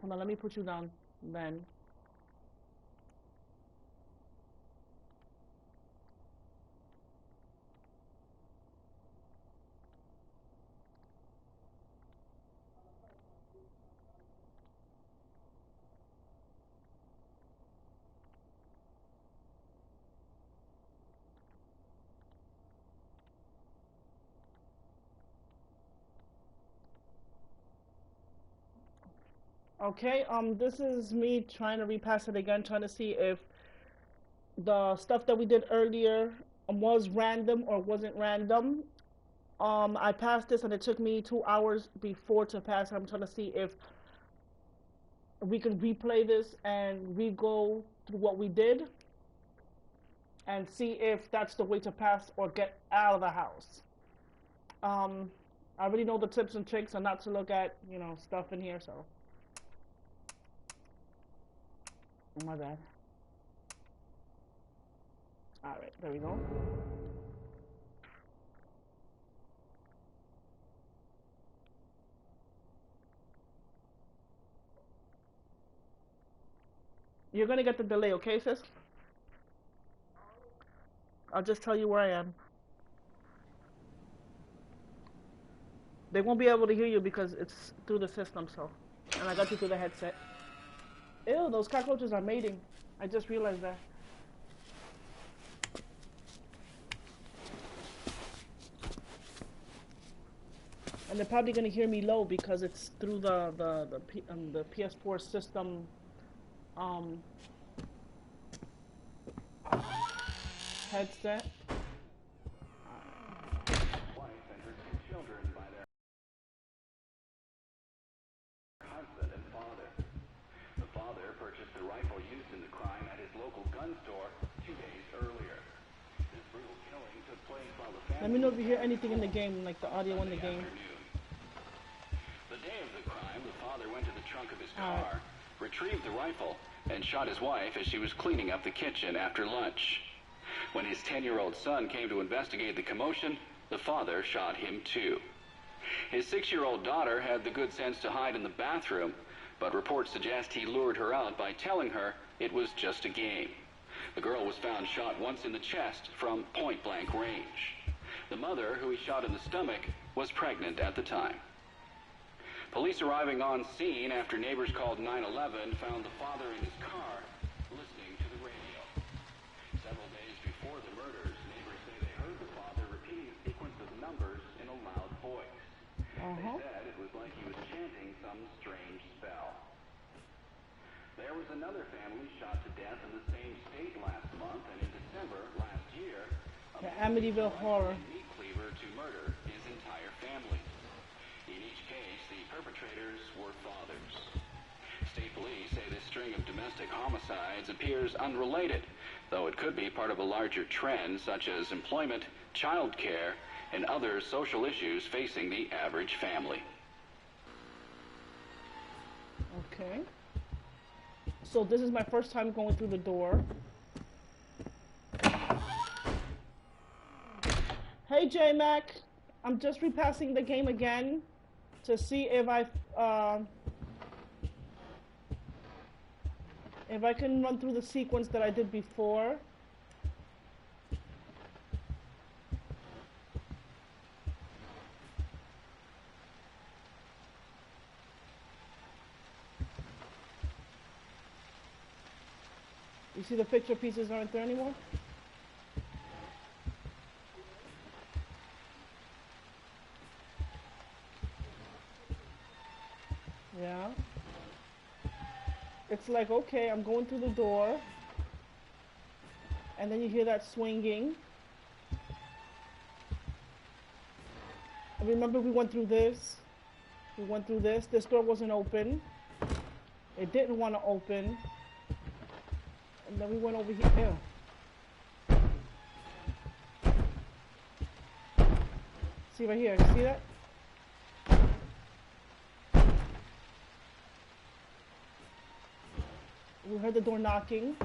Hold on, let me put you down then. Okay, this is me trying to repass it again, trying to see if the stuff that we did earlier was random or wasn't random. I passed this and it took me 2 hours before to pass. I'm trying to see if we can replay this and re-go through what we did and see if that's the way to pass or get out of the house. I already know the tips and tricks and not to look at, stuff in here, so. Oh, my bad. All right, there we go. You're gonna get the delay, okay, sis? I'll just tell you where I am. They won't be able to hear you because it's through the system, so. And I got you through the headset. Ew, those cockroaches are mating. I just realized that. And they're probably gonna hear me low because it's through the PS4 system headset. Wife and her 2 children by their husband and father. The father purchased the rifle used in the crime at his local gun store 2 days earlier. This brutal killing took place while the family. Let me know if you hear anything in the game, like the audio in the game. The day of the crime, the father went to the trunk of his car, retrieved the rifle, and shot his wife as she was cleaning up the kitchen after lunch. When his 10-year-old son came to investigate the commotion, the father shot him too. His 6-year-old daughter had the good sense to hide in the bathroom, but reports suggest he lured her out by telling her it was just a game. The girl was found shot once in the chest from point-blank range. The mother, who he shot in the stomach, was pregnant at the time. Police arriving on scene after neighbors called 911 found the father in his car, listening to the radio. Several days before the murders, neighbors say they heard the father repeating a sequence of numbers in a loud voice. They said it was like he was chanting some strange spell. There was another family shot to death in the same state last month, and in December last year, The Amityville Horror. meat cleaver to murder his entire family. In each case, the perpetrators were fathers. State police say this string of domestic homicides appears unrelated, though it could be part of a larger trend such as employment, child care, and other social issues facing the average family. Okay. So this is my first time going through the door. Hey J-Mac, I'm just repassing the game again to see if I can run through the sequence that I did before. You see the picture pieces aren't there anymore? Yeah. It's like, okay, I'm going through the door. And then you hear that swinging. And remember we went through this. We went through this. This door wasn't open. It didn't want to open. And then we went over here. Ew. See right here, see that? We heard the door knocking.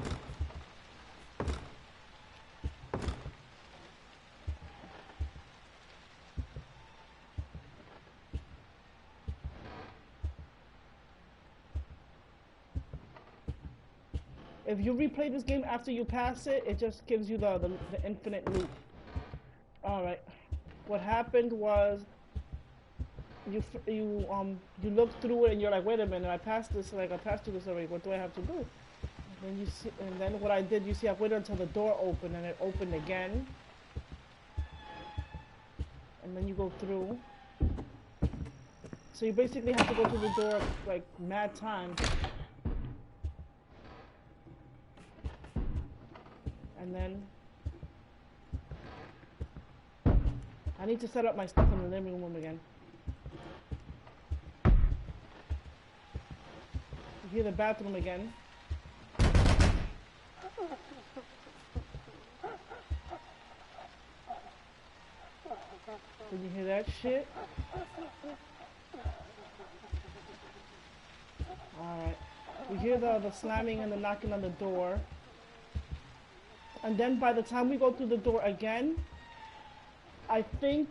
If you replay this game after you pass it, it just gives you the infinite loop. Alright. What happened was you look through it and you're like, wait a minute, I passed this, like I passed through this already, what do I have to do? And then you see, and then what I did, you see I waited until the door opened and it opened again. And then you go through. So you basically have to go through the door like mad times. And then I need to set up my stuff in the living room again. You hear the bathroom again. Did you hear that shit? Alright. We hear the slamming and the knocking on the door. And then by the time we go through the door again, I think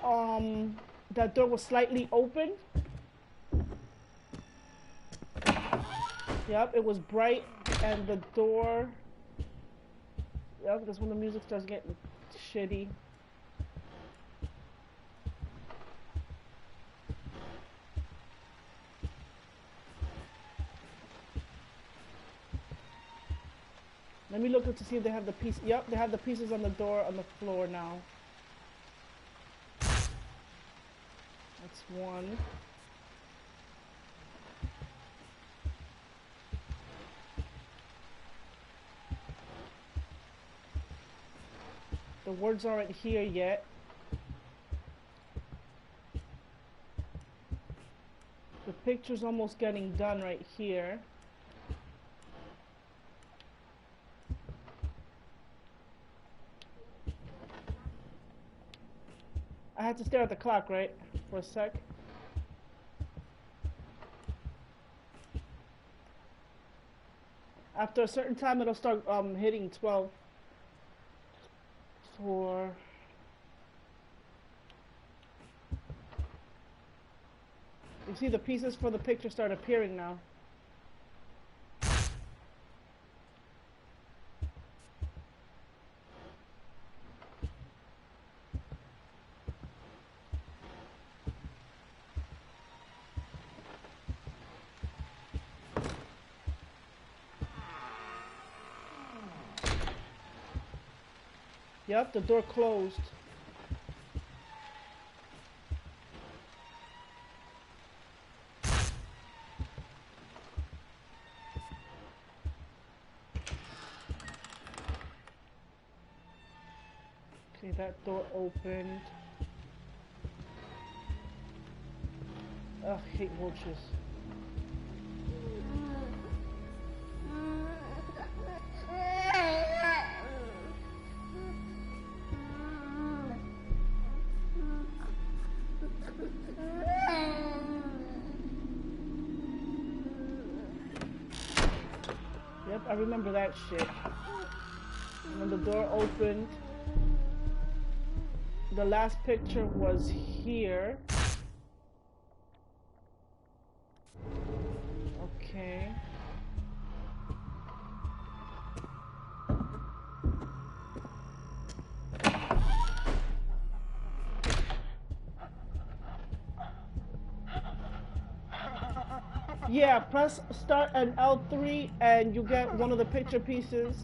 that door was slightly open. Yep, it was bright and the door. Yep, that's when the music starts getting shitty. Let me look to see if they have the piece. Yep, they have the pieces on the door on the floor now. That's one. The words aren't here yet. The picture's almost getting done right here. I had to stare at the clock, right? For a sec. After a certain time, it'll start hitting 12. For you see the pieces for the picture start appearing now. Yep, the door closed. Okay, that door opened. Ugh, I hate roaches. Yep, I remember that shit. And when the door opened, the last picture was here. Okay. Yeah, press start and L3 and you get one of the picture pieces.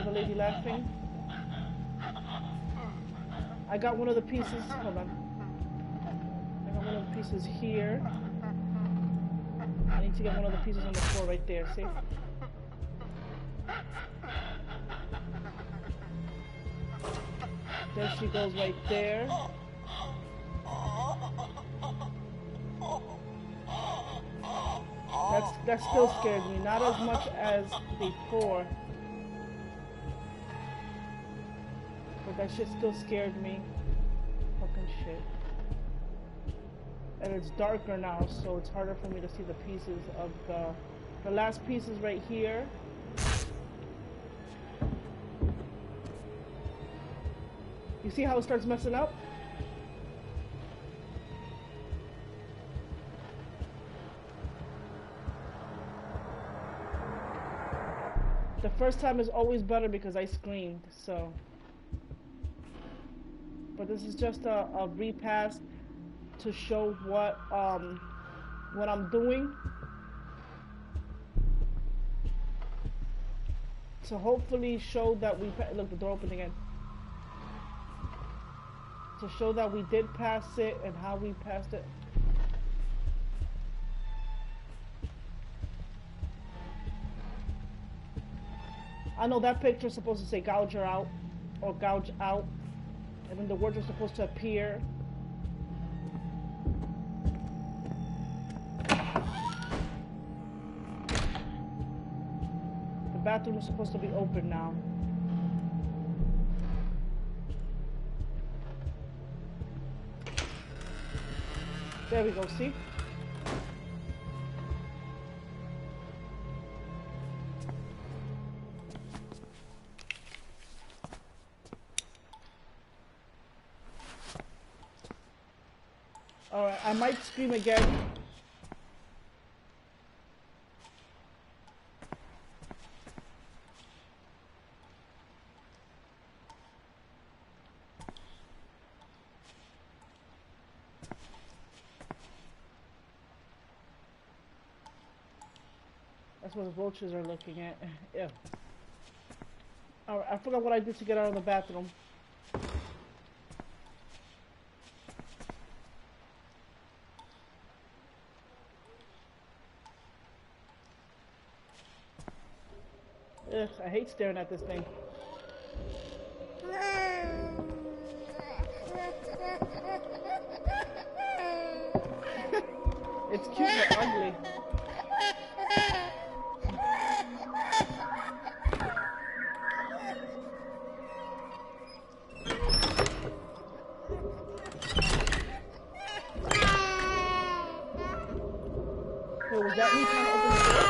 The lady laughing. I got one of the pieces. Hold on. I got one of the pieces here. I need to get one of the pieces on the floor right there. See? There she goes right there. That still scared me, not as much as before. But that shit still scared me. Fucking shit. And it's darker now, so it's harder for me to see the pieces of the last piece is right here. You see how it starts messing up? The first time is always better because I screamed, so. But this is just a repass to show what I'm doing. To hopefully show that we look, the door open again. To show that we did pass it and how we passed it. I know that picture is supposed to say gouge her out or gouge out, and then the words are supposed to appear. The bathroom is supposed to be open now. There we go, see? Alright, I might scream again. That's what the vultures are looking at. Yeah. Alright, I forgot what I did to get out of the bathroom. Ugh, I hate staring at this thing. It's cute but ugly. Wait, was that me trying to open the door?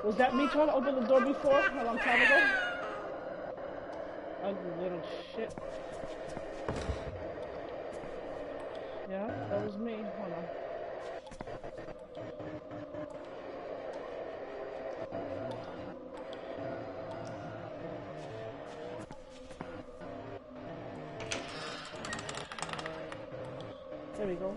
Was that me trying to open the door before, a long time ago? Ugly little shit. Yeah, that was me. Hold on. There we go.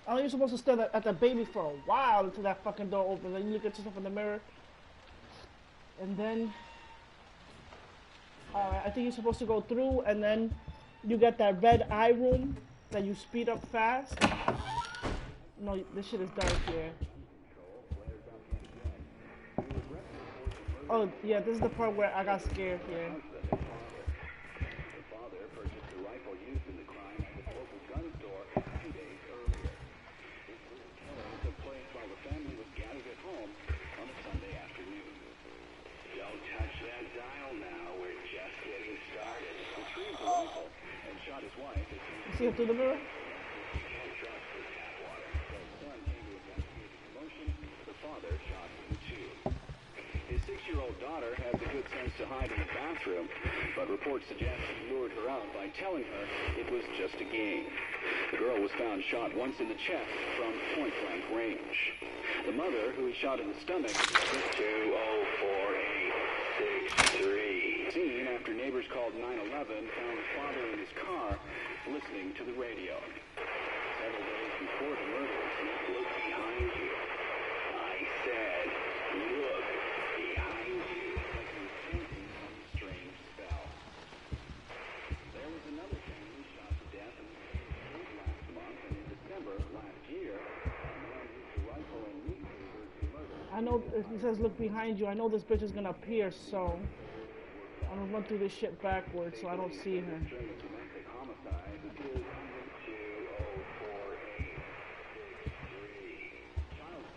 I know you're supposed to stare at that baby for a while until that fucking door opens. Then you look at yourself in the mirror. And then... Alright, I think you're supposed to go through and then you get that red eye room that you speed up fast. No, this shit is dark here. Oh, yeah, this is the part where I got scared here. See it through the mirror? His 6-year-old daughter had the good sense to hide in the bathroom, but reports suggest he lured her out by telling her it was just a game. The girl was found shot once in the chest from point-blank range. The mother, who he shot in the stomach, was 204-863. Seen after neighbors called 911, found the father in his car listening to the radio. Several days before the murder, look behind you. I said, look behind you. Like he was chanting some strange spell. There was another family shot to death in the state last month, and in December last year, a man used a rifle and meat cleavers to murder. I know it says look behind you. I know this bitch is gonna appear, so I'm gonna run through this shit backwards so I don't see her.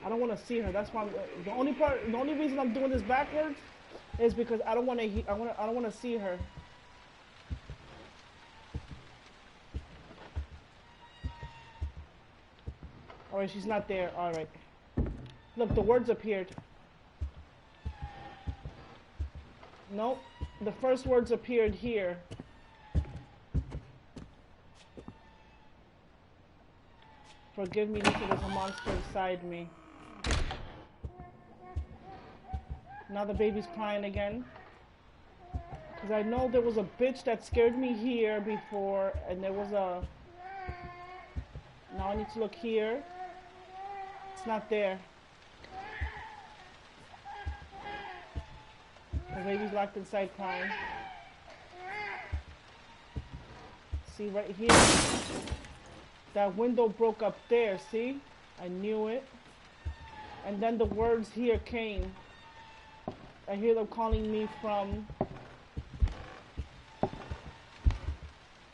I don't want to see her. That's why the only reason I'm doing this backwards is because I don't want to see her. Alright, she's not there. Alright. Look, the words appeared. Nope. The first words appeared here. Forgive me, Lisa, there's a monster inside me. Now the baby's crying again. Because I know there was a bitch that scared me here before, and there was a... Now I need to look here. It's not there. The baby's locked inside crying. See right here? That window broke up there, see? I knew it. And then the words here came. I hear them calling me from...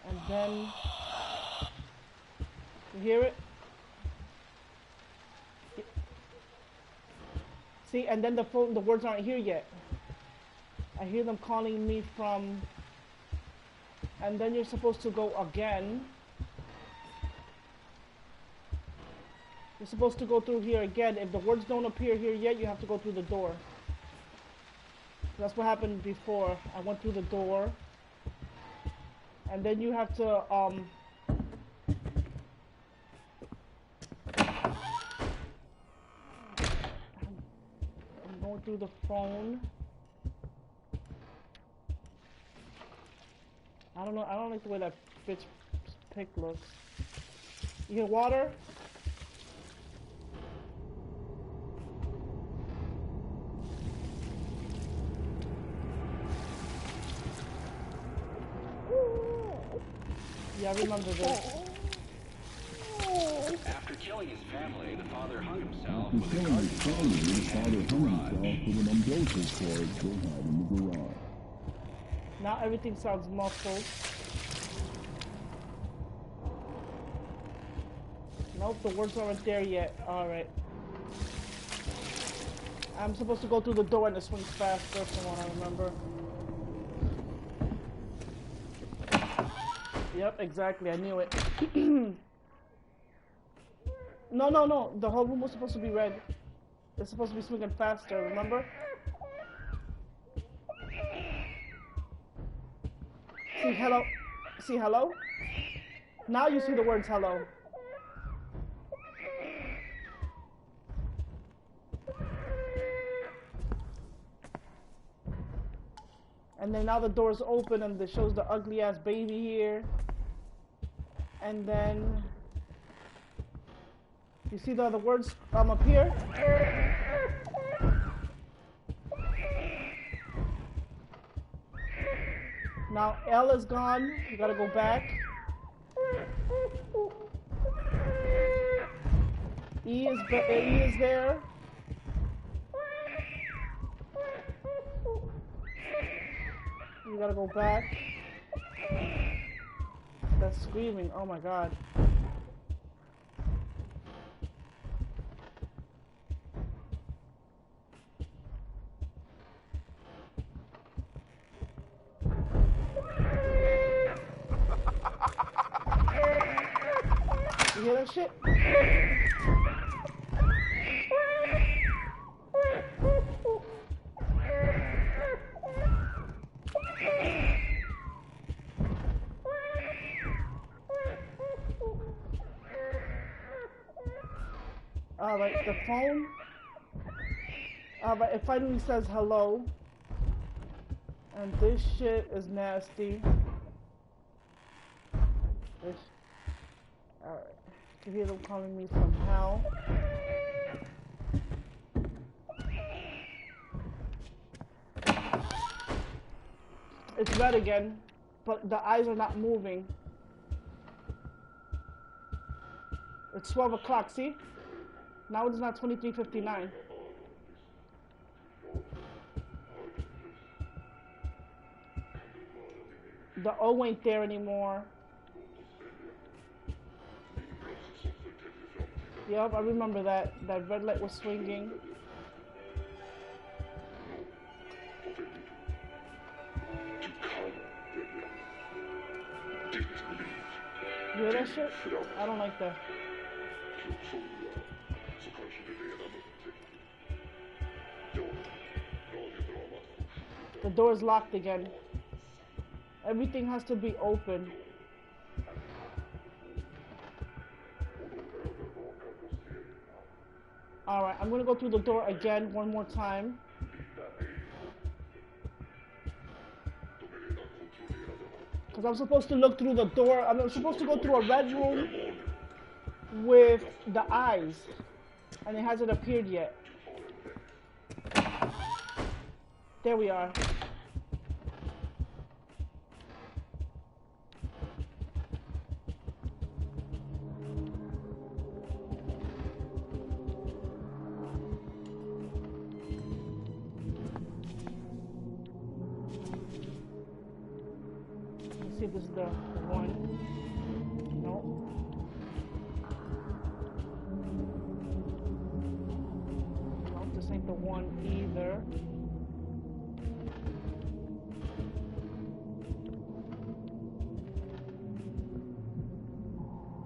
And then... You hear it? See, and then the words aren't here yet. I hear them calling me from... And then you're supposed to go again. You're supposed to go through here again. If the words don't appear here yet, you have to go through the door. That's what happened before. I went through the door. And then you have to, I'm going through the phone. I don't know, I don't like the way that bitch pic looks. You hear water? Yeah, I remember this. After killing his family, the father hung himself with a garden hose he had in the garage. Now everything sounds muffled. Nope, the words aren't there yet. Alright. I'm supposed to go through the door and it swings faster from what I remember. Yep, exactly. I knew it. No. The whole room was supposed to be red. It's supposed to be swinging faster, remember? See hello? See hello? Now you see the words hello. And then now the door's open and it shows the ugly ass baby here. And then you see the other words up here? Now L is gone. You gotta go back. E is there. You gotta go back. That's screaming. Oh my god. You hear that shit? Alright, the phone. Alright, it finally says hello. And this shit is nasty. Alright. You hear them calling me from hell. It's red again, but the eyes are not moving. It's 12 o'clock, see? Now it's not 23:59. The O ain't there anymore. Yep, I remember that. That red light was swinging. You hear that shit? I don't like that. door is locked again. Everything has to be open. Alright, I'm gonna go through the door again one more time. Because I'm supposed to look through the door. I'm supposed to go through a red room with the eyes. And it hasn't appeared yet. There we are. Let's see if this is the one. No. No, this ain't the one either.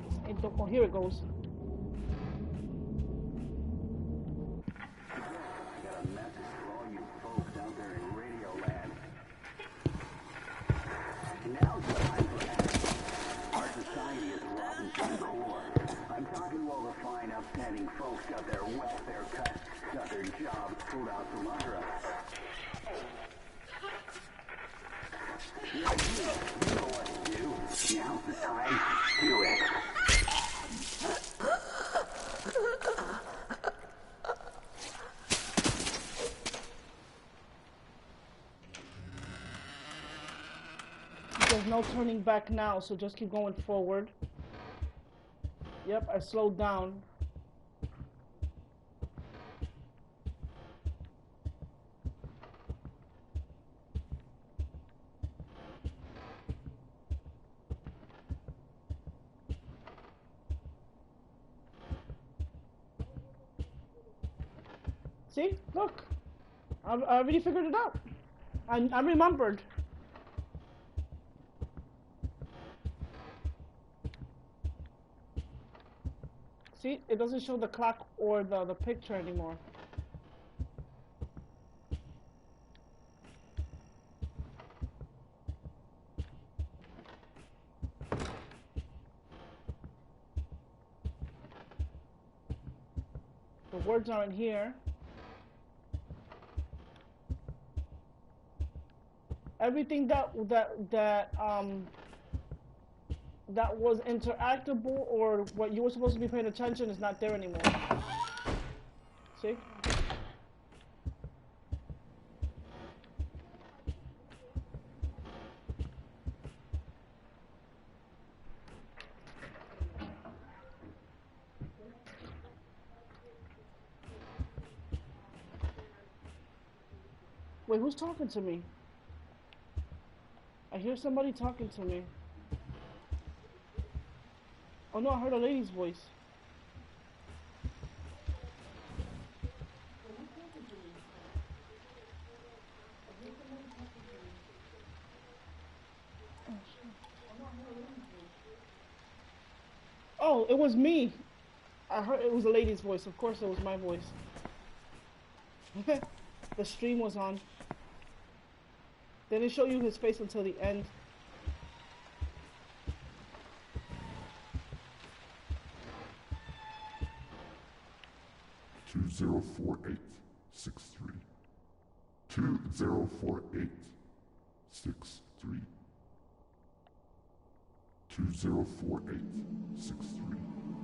This ain't the, oh, here it goes. Upstanding folks got their welfare cut, got their jobs pulled out from under us. You know what to do. Now's the time. Do it. There's no turning back now, so just keep going forward. Yep, I slowed down. See? Look. I already figured it out. I remembered. See? It doesn't show the clock or the picture anymore. The words aren't here. Everything that was interactable or what you were supposed to be paying attention is not there anymore. See? Wait, who's talking to me? I hear somebody talking to me. Oh no, I heard a lady's voice. Oh, it was me. I heard it was a lady's voice. Of course it was my voice. The stream was on. They didn't show you his face until the end. Two 204863. 204863. 204863.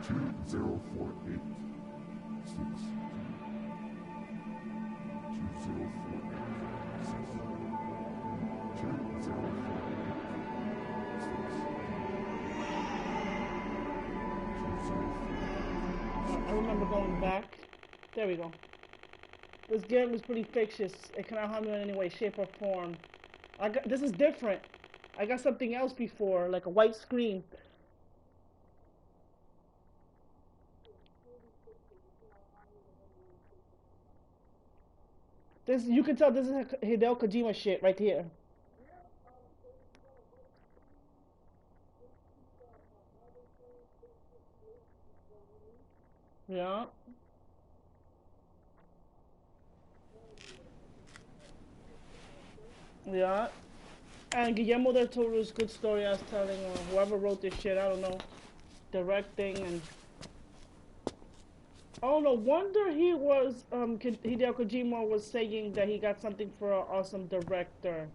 204863. I remember going back. There we go. This game was pretty fictitious. It cannot harm you in any way, shape, or form. This is different. I got something else before, like a white screen. This, you can tell this is Hideo Kojima shit right here. Yeah. Yeah. And Guillermo del Toro's good story I was telling, whoever wrote this shit, I don't know, directing and oh no wonder he was Hideo Kojima was saying that he got something for an awesome director.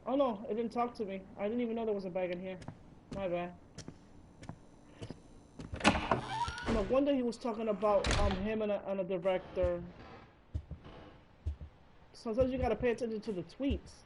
Oh no, it didn't talk to me. I didn't even know there was a bag in here. My bad. No wonder he was talking about him and a director. Sometimes you gotta pay attention to the tweets.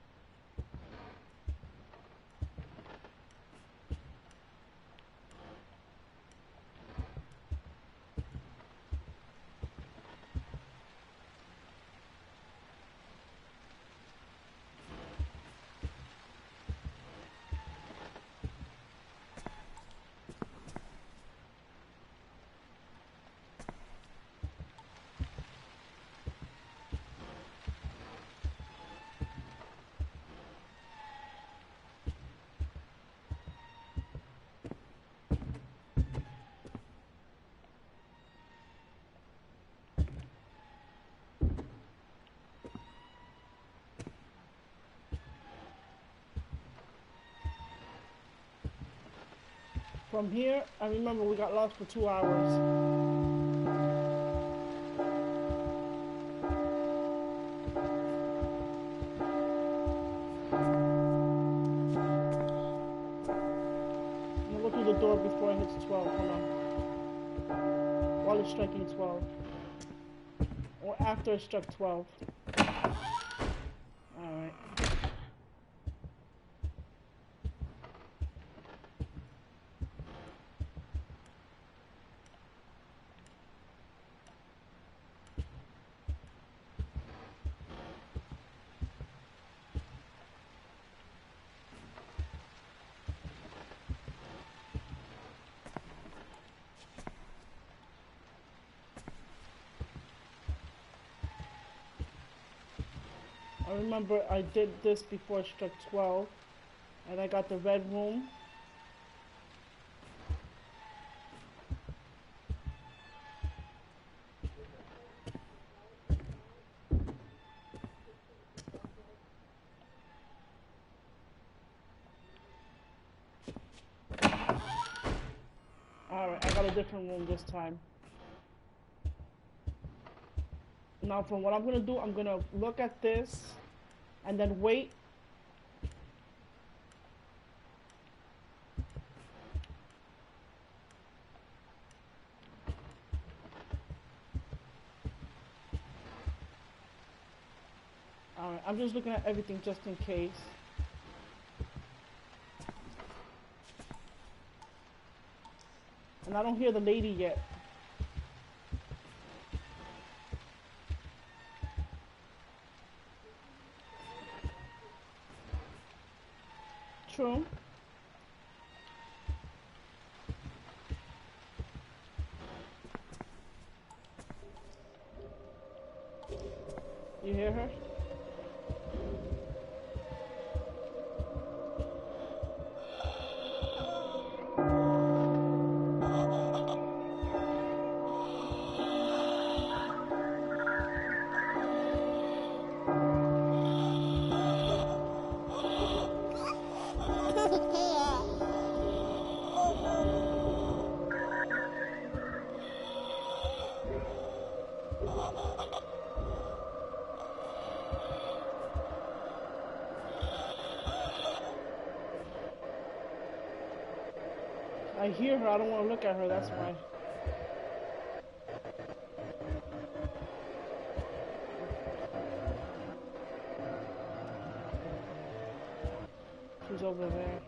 From here, I remember we got lost for 2 hours. I'm gonna go through the door before it hits 12. Hold on. While it's striking 12. Or after it struck 12. Alright. I remember I did this before it struck 12. And I got the red room. Alright, I got a different room this time. Now from what I'm gonna do, I'm gonna look at this and then wait. Alright, I'm just looking at everything just in case. And I don't hear the lady yet. True. You hear her? I hear her, I don't want to look at her, that's why. She's over there.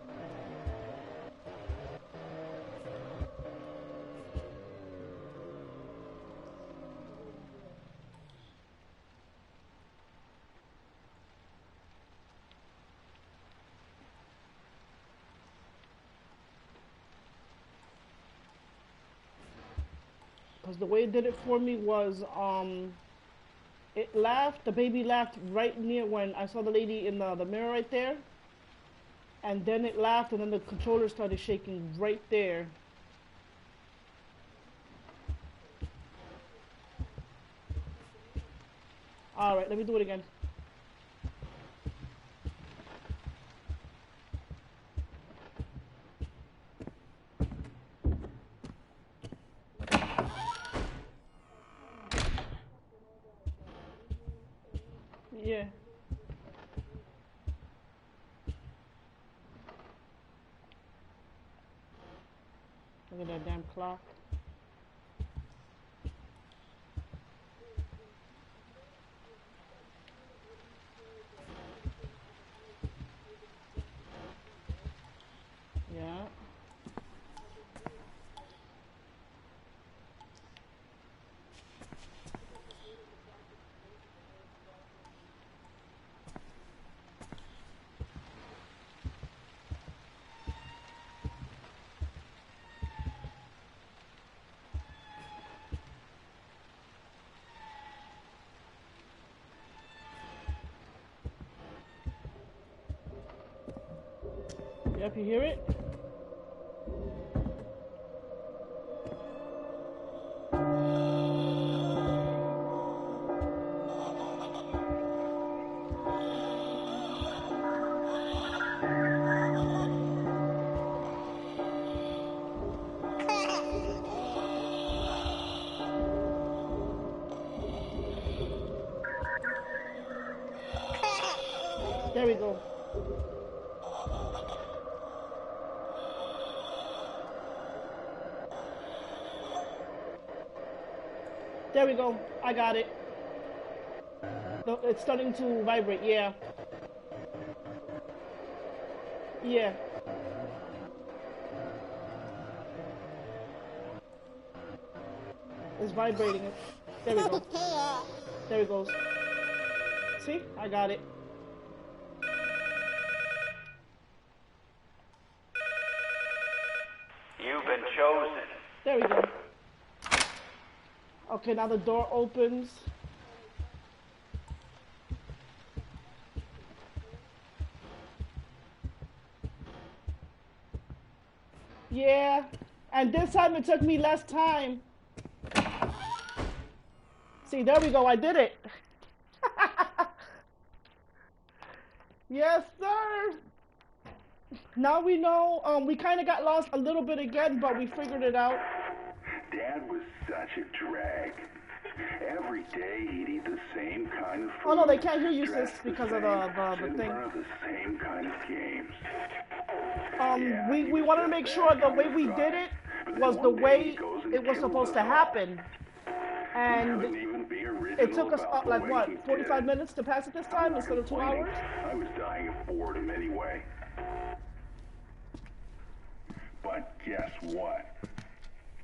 Because the way it did it for me was, it laughed, the baby laughed right near when I saw the lady in the mirror right there. And then it laughed and then the controller started shaking right there. All right, let me do it again. Yeah. Look at that damn clock. Yeah. Yep, you hear it? There we go. There we go. I got it. No, it's starting to vibrate. Yeah. Yeah. It's vibrating. There we go. There it goes. See? I got it. You've been chosen. There we go. Okay, now the door opens. Yeah. And this time it took me less time. See, there we go. I did it. Yes, sir. Now we know. We kind of got lost a little bit again, but we figured it out. Dad was such a drag. Every day he'd eat the same kind of food. Oh no, they can't hear you, sis, dress because the of same, the thing. sit in front of the same kind of games. We wanted to make sure the way we did it was the way it was supposed to happen. And it took us like what, 45 minutes to pass it this time instead of 2 hours? I was dying of boredom anyway. But guess what?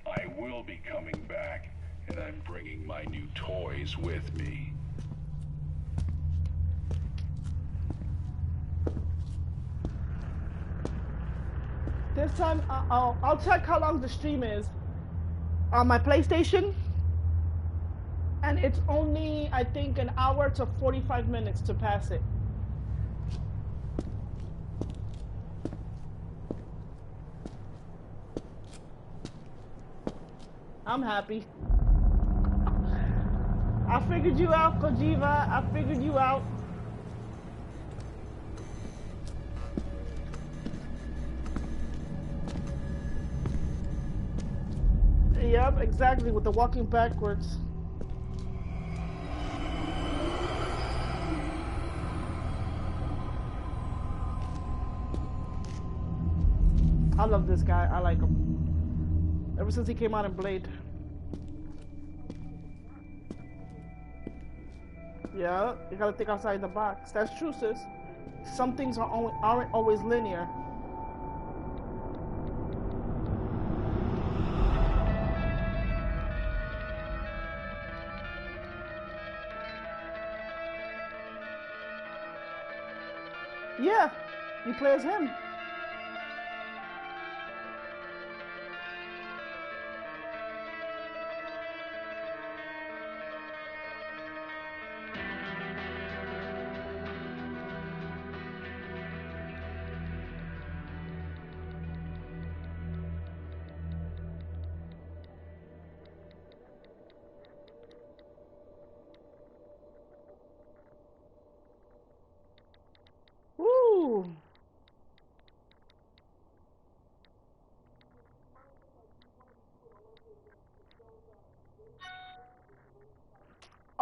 I will be coming back, and I'm bringing my new toys with me. This time, I'll check how long the stream is on my PlayStation. And it's only, I think, an hour to 45 minutes to pass it. I'm happy. I figured you out, Kojiva. I figured you out. Yep, exactly, with the walking backwards. I love this guy. I like him. Ever since he came out in Blade. Yeah, you gotta think outside the box. That's true, sis. Some things aren't always linear. Yeah, you play as him.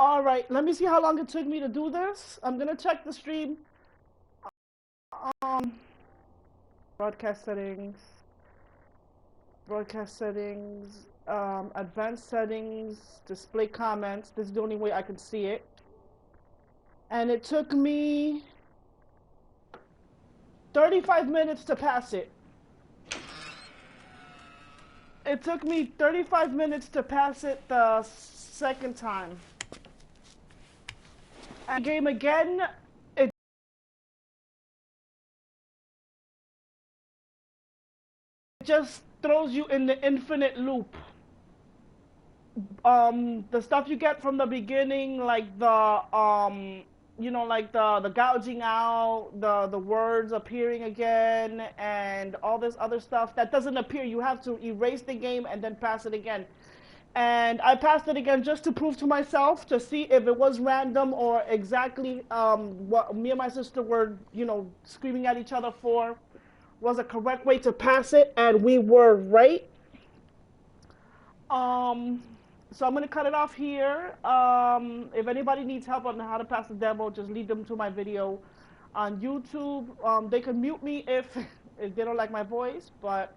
All right, let me see how long it took me to do this. I'm gonna check the stream. Um, broadcast settings, advanced settings, display comments. This is the only way I can see it. And it took me 35 minutes to pass it. It took me 35 minutes to pass it the second time. And game again, it just throws you in the infinite loop. The stuff you get from the beginning, like like the gouging out, the words appearing again, and all this other stuff that doesn't appear. You have to erase the game and then pass it again. And I passed it again just to prove to myself, to see if it was random or exactly what me and my sister were, screaming at each other for was a correct way to pass it, and we were right. So I'm gonna cut it off here. If anybody needs help on how to pass the demo, just lead them to my video on YouTube. They can mute me if if they don't like my voice, but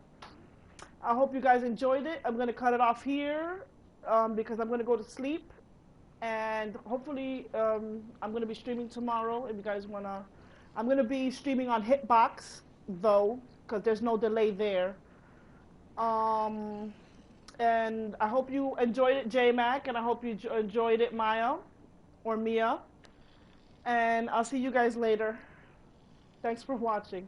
I hope you guys enjoyed it. I'm gonna cut it off here because I'm gonna go to sleep, and hopefully I'm gonna be streaming tomorrow. If you guys wanna, I'm gonna be streaming on Hitbox though, because there's no delay there. And I hope you enjoyed it, J-Mac, and I hope you enjoyed it, Maya, or Mia. And I'll see you guys later. Thanks for watching.